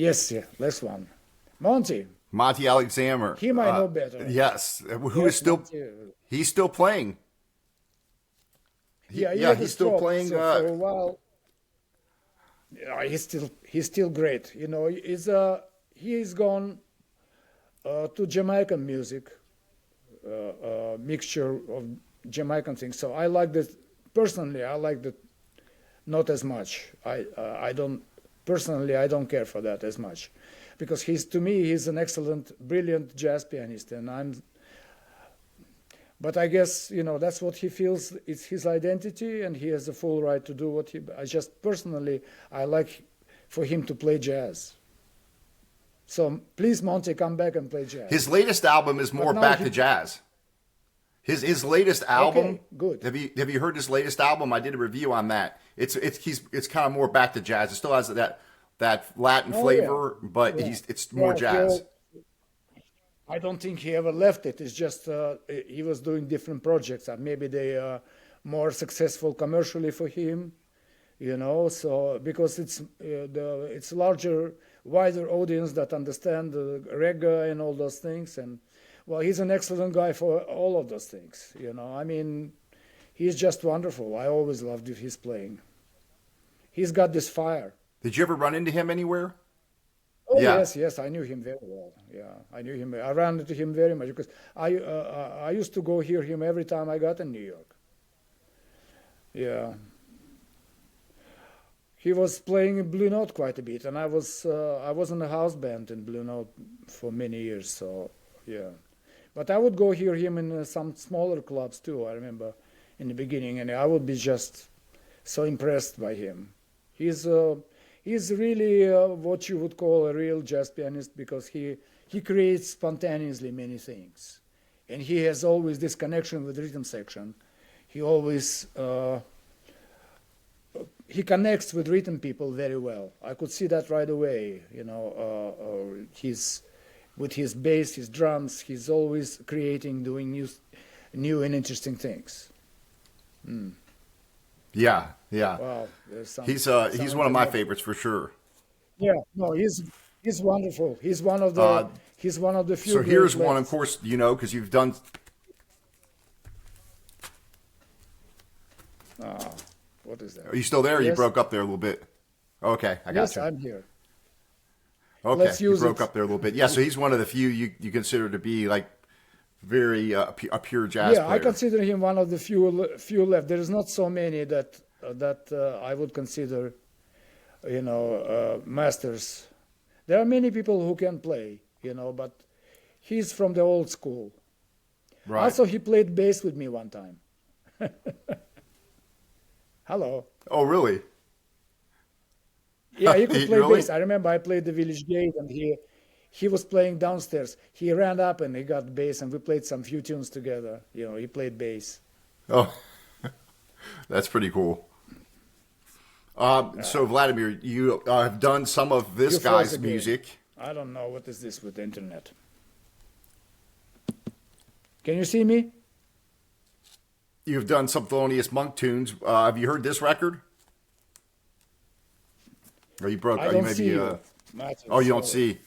Yes, yeah, last one. Monty. Monty Alexander. He might know better. Yes, who is Yes, still Monty. he's still playing. Yeah, he Yeah, had a he's still stroke, playing. so for a while, yeah, he's still great. He's gone to Jamaican music, mixture of Jamaican things. So I like that personally. I like that not as much. I don't personally. I don't care for that as much, because he's an excellent, brilliant jazz pianist, and I'm. But I guess that's what he feels. It's his identity, and he has the full right to do what he. I just personally I like for him to play jazz. So please, Monty, come back and play jazz. His latest album is more But now back he. to jazz. His latest album. Okay, good. Have you heard his latest album? I did a review on that. It's kind of more back to jazz. It still has that Latin Oh yeah, flavor, but yeah, it's more yeah. jazz. I don't think he ever left it. It's just he was doing different projects, and maybe they are more successful commercially for him. So because it's larger, wider audience that understand the reggae and all those things. And well, he's an excellent guy for all of those things. I mean, he's just wonderful. I always loved his playing. He's got this fire. Did you ever run into him anywhere? Oh Yeah. yes, yes, I knew him very well. Yeah, I knew him. I ran into him very much because I used to go hear him every time I got in New York. Yeah, he was playing in Blue Note quite a bit, and I was in a house band in Blue Note for many years. So yeah, but I would go hear him in some smaller clubs too. I remember in the beginning, and I would be just so impressed by him. He's uh, he's really what you would call a real jazz pianist because he creates spontaneously many things, and he has always this connection with rhythm section. He always he connects with rhythm people very well. I could see that right away. He's with his bass, his drums. He's always creating, doing new and interesting things. Mm. Yeah, yeah. Wow, there's He's some one of of the my more. favorites for sure. Yeah, no, he's wonderful. Uh, He's one of the few so great here's one, of lefts. course, because you've done. Ah, what is that? Are you still there? Or you Yes, broke up there a little bit. Okay, I got yes, you. I'm here. Okay, Let's you use broke it. up there a little bit. Yeah, so he's one of the few you consider to be like very a pure jazz Yeah, I player. consider him one of the few left. There is not so many that I would consider, masters. There are many people who can play, but he's from the old school. Right. Also, he played bass with me one time. Hello. Oh, really? Yeah, he could play Really? bass. I remember I played the Village Gate, and he was playing downstairs. He ran up and he got bass, and we played some few tunes together. He played bass. Oh, that's pretty cool. So Vladimir, you have done some of this You froze guy's again. music. I don't know what is this with the internet. Can you see me? You've done some Thelonious Monk tunes. Have you heard this record? Or you broke? I Are you don't see maybe? you, Matthew. Oh, you don't So see.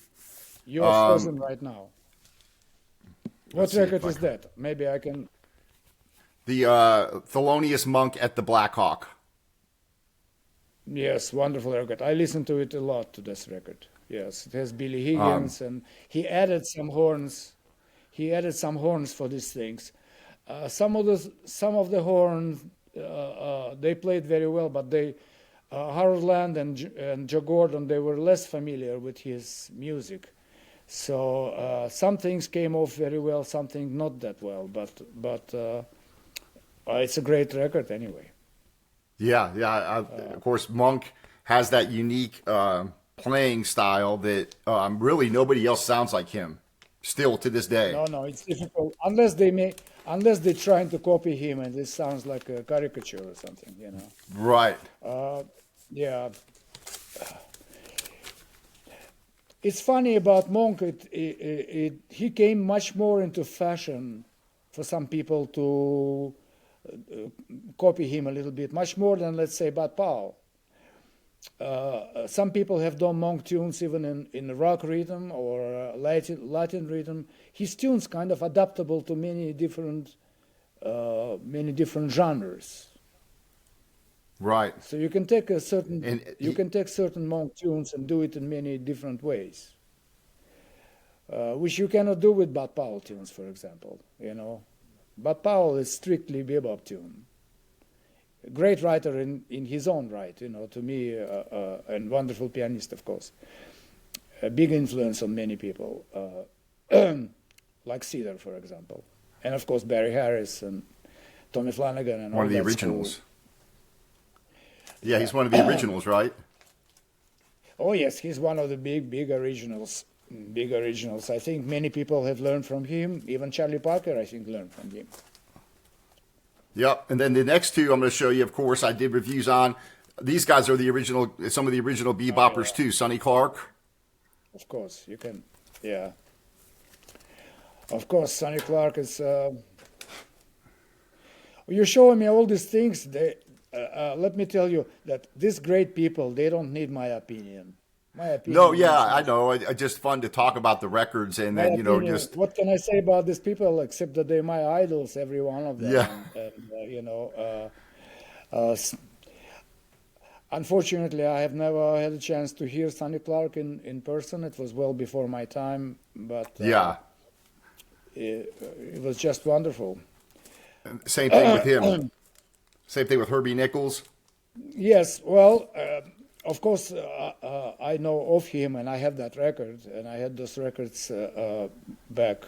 you are frozen right now. Let's What see if record I is can. that? Maybe I can. The Thelonious Monk at the Black Hawk. Yes, wonderful record. I listen to it a lot to this record. Yes, it has Billy Um, Higgins, and he added some horns. He added some horns for these things. Some of the horns they played very well, but Harold Land and Joe Gordon, they were less familiar with his music. So some things came off very well, some things not that well. But it's a great record anyway. yeah, yeah. Of course, Monk has that unique playing style that really nobody else sounds like him. Still to this day. No, no, it's difficult unless they're trying to copy him, and this sounds like a caricature or something. Right. Yeah, it's funny about Monk. He came much more into fashion for some people to copy him a little bit, much more than let's say Bud Powell. some people have done Monk tunes even in rock rhythm or Latin rhythm. His tunes kind of adaptable to many different genres. Right. So you can take a certain And you can take certain Monk tunes and do it in many different ways, which you cannot do with Bud Powell tunes, for example. You know, Bud Powell is strictly bebop tune. A great writer in his own right, you know, to me, and wonderful pianist, of course. A big influence on many people, like Cedar, for example, and of course Barry Harris and Tommy Flanagan and one all of the that originals. school. Yeah, he's one of the originals, right? Oh yes, he's one of the big originals. Big originals. I think many people have learned from him. Even Charlie Parker, I think, learned from him. Yep. And then the next two I'm going to show you, of course, I did reviews on. These guys are the original, some of the original beboppers too. Sonny Clark. Of course, you can. Yeah. Of course, Sonny Clark is. You're showing me all these things. Let me tell you that these great people, they don't need my opinion. My opinion. No, yeah, I know. It's just fun to talk about the records and then, you know, just. What can I say about these people except that they're my idols, every one of them. Yeah. And, you know, unfortunately, I have never had a chance to hear Sonny Clark in person. It was well before my time, but Yeah. it was just wonderful. Same thing with him. Same thing with Herbie Nichols. Yes, well, of course, I know of him, and I have that record, and I had those records back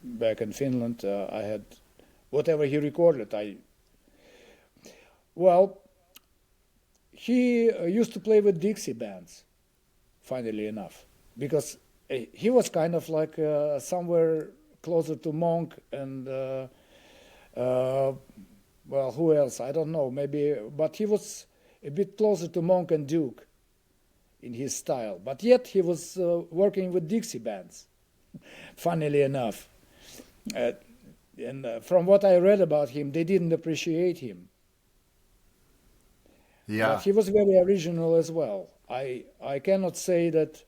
in Finland. I had whatever he recorded. He used to play with Dixie bands, funnily enough, because he was kind of like somewhere closer to Monk and well, who else? I don't know. Maybe, but he was a bit closer to Monk and Duke in his style. But yet he was working with Dixie bands, funnily enough. And from what I read about him, they didn't appreciate him. Yeah. But he was very original as well. I cannot say that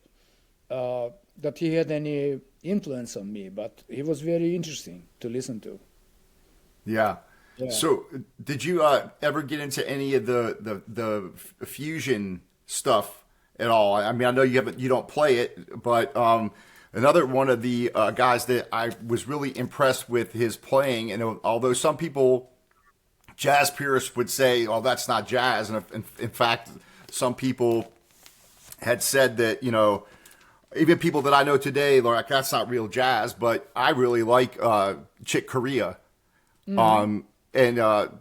that he had any influence on me, but he was very interesting to listen to. Yeah. Yeah. So, did you ever get into any of the fusion stuff at all? I mean, I know you don't play it, but another one of the guys that I was really impressed with his playing, and although some people, jazz purists, would say, "Oh, that's not jazz," and in fact, some people had said that, you know, even people that I know today, they're like, "That's not real jazz," but I really like Chick Corea. Mm-hmm. And of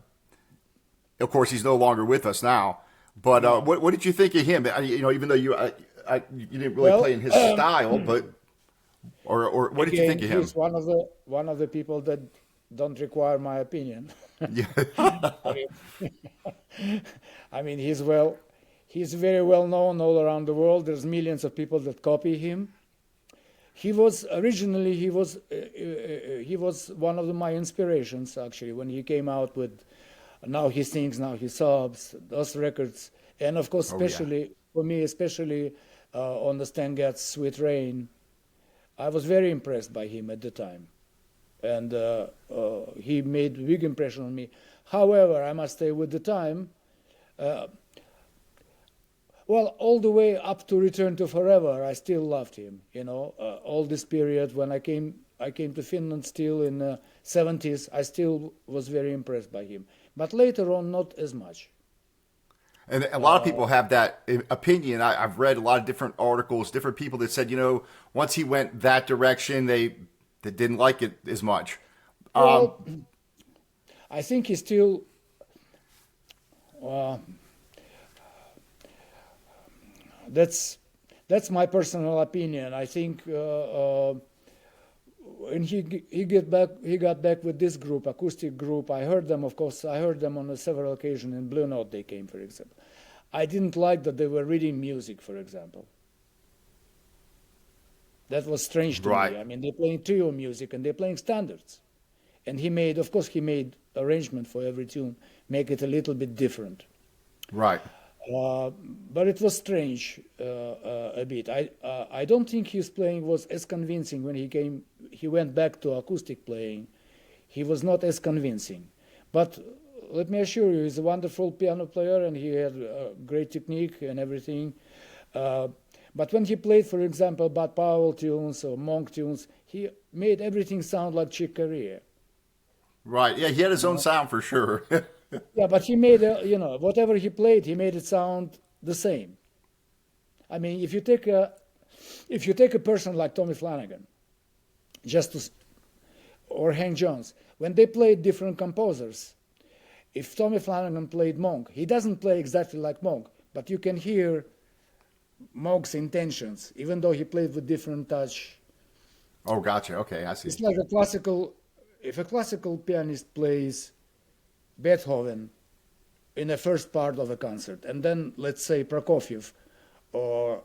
course, he's no longer with us now. But what did you think of him? You know, even though you didn't really play in his style, but or what did you think of him? He's one of the people that don't require my opinion. Yeah. I mean, he's very well known all around the world. There's millions of people that copy him. He was one of my inspirations, actually, when he came out with Now He Sings, Now He Sobs, those records, and of course, especially for me, on the Stan Getz Sweet Rain. I was very impressed by him at the time, and he made a big impression on me. However, I must say, with the time, well, all the way up to Return to Forever, I still loved him. You know, all this period when I came to Finland still in the 70s, I still was very impressed by him. But later on, not as much. And a lot of people have that opinion. I've read a lot of different articles, different people that said, you know, once he went that direction, they didn't like it as much. Well, I think he still... That's my personal opinion. I think when he got back with this group, acoustic group. I heard them, of course. I heard them on several occasions in Blue Note. They came, for example. I didn't like that they were reading music, for example. That was strange to me. I mean, they're playing trio music and they're playing standards. And he made arrangement for every tune, make it a little bit different. Right. But it was strange a bit. I don't think his playing was as convincing when he came. He went back to acoustic playing. He was not as convincing. But let me assure you, he's a wonderful piano player, and he had great technique and everything. But when he played, for example, Bud Powell tunes or Monk tunes, he made everything sound like Chick Corea. Right. Yeah, he had his own sound for sure. Yeah, but he made, whatever he played, he made it sound the same. I mean, if you take a person like Tommy Flanagan, or Hank Jones, when they played different composers, if Tommy Flanagan played Monk, he doesn't play exactly like Monk, but you can hear Monk's intentions, even though he played with different touch. Oh, gotcha. Okay, I see. It's like if a classical pianist plays Beethoven in the first part of a concert, and then let's say Prokofiev or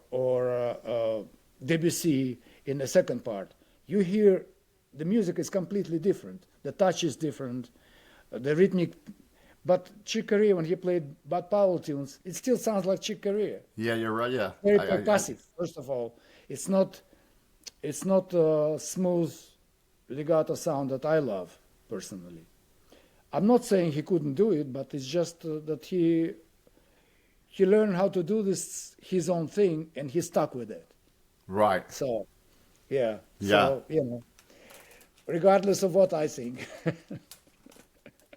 Debussy in the second part, you hear the music is completely different. The touch is different, the rhythmic. But Chick Corea, when he played Bud Powell tunes, it still sounds like Chick Corea. Yeah, you're right. Yeah, Very percussive. First of all, it's not a smooth legato sound that I love personally. I'm not saying he couldn't do it, but it's just that he learned how to do this his own thing, and he stuck with it. Right. So, yeah. Yeah. So, regardless of what I think.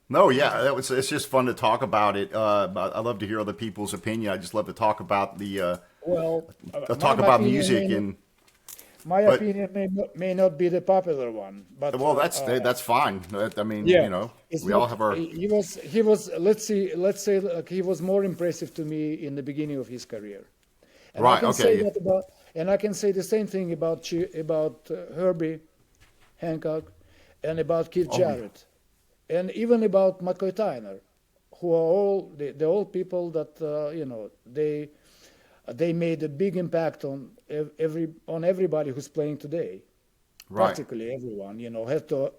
No, yeah, it's just fun to talk about it. I love to hear other people's opinion. I just love to talk about music and. My opinion may not be the popular one, but well, that's fine. I mean, yeah, we all have our. He was. Let's say he was more impressive to me in the beginning of his career. And Right. I can Okay. say and I can say the same thing about Herbie Hancock, and about Keith Jarrett, and even about McCoy Tyner, who are all the old people that they made a big impact on everybody who's playing today. Right. Practically everyone, had to.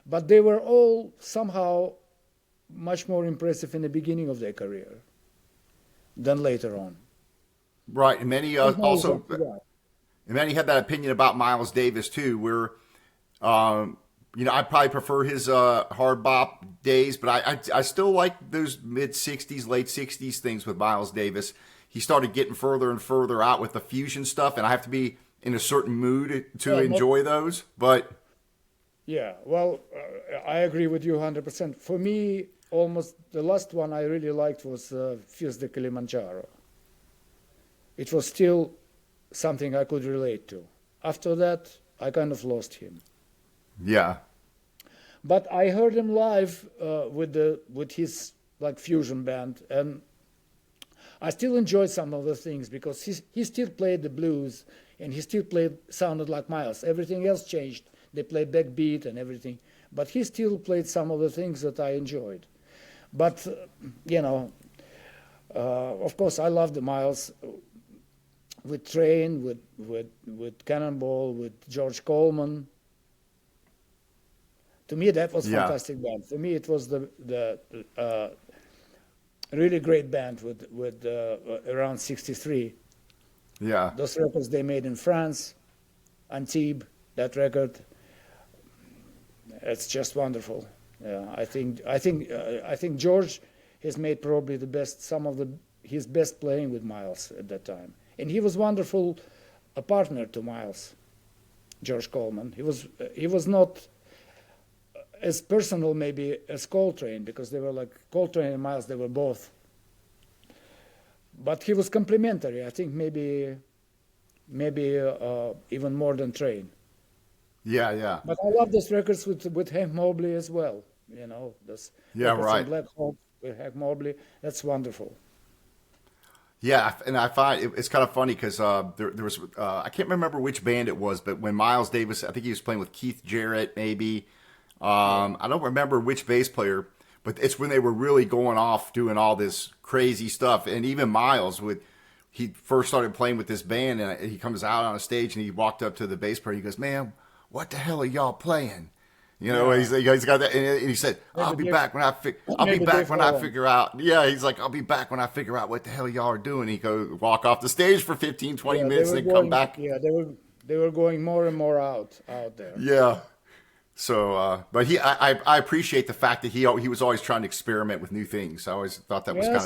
But they were all somehow much more impressive in the beginning of their career than later on. Right, and many There's no also, exact- yeah. and many had that opinion about Miles Davis too, where, I probably prefer his hard bop days, but I still like those mid '60s, late '60s things with Miles Davis. He started getting further and further out with the fusion stuff, and I have to be in a certain mood to enjoy those. But Yeah, well, I agree with you 100%. For me, almost the last one I really liked was Fuse de Kilimanjaro. It was still something I could relate to. After that, I kind of lost him. yeah, But I heard him live with his fusion band, and I still enjoyed some of the things because he still played the blues, and he still sounded like Miles. Everything else changed. They played backbeat and everything, but he still played some of the things that I enjoyed. But of course, I love the Miles with Train, with Cannonball, with George Coleman. To me, that was fantastic band. For me, it was the really great band with around '63. yeah, Those records they made in France, Antibes, that record. It's just wonderful. Yeah, I think George has made probably his best playing with Miles at that time, and he was wonderful, a partner to Miles. George Coleman. He was not as personal maybe as Coltrane, because they were like Coltrane and Miles. They were both, but he was complimentary. I think maybe even more than Train. yeah. But I love those records with Hank Mobley as well. Those records Right. in Black Hawk with Hank Mobley. That's wonderful. Yeah, and I find it's kind of funny because there was I can't remember which band it was, but when Miles Davis, I think he was playing with Keith Jarrett, maybe. I don't remember which bass player, but it's when they were really going off doing all this crazy stuff. And even Miles, he first started playing with this band, and he comes out on a stage and he walked up to the bass player. He goes, "Man, what the hell are y'all playing?" You know, he's got that, and he said, "I'll be back when I figure out." Yeah, he's like, "I'll be back when I figure out what the hell y'all are doing." He go walk off the stage for 15, 20 minutes, and then come back. Yeah, they were going more and more out there. Yeah. So, but I appreciate the fact that he was always trying to experiment with new things. I always thought that was kind of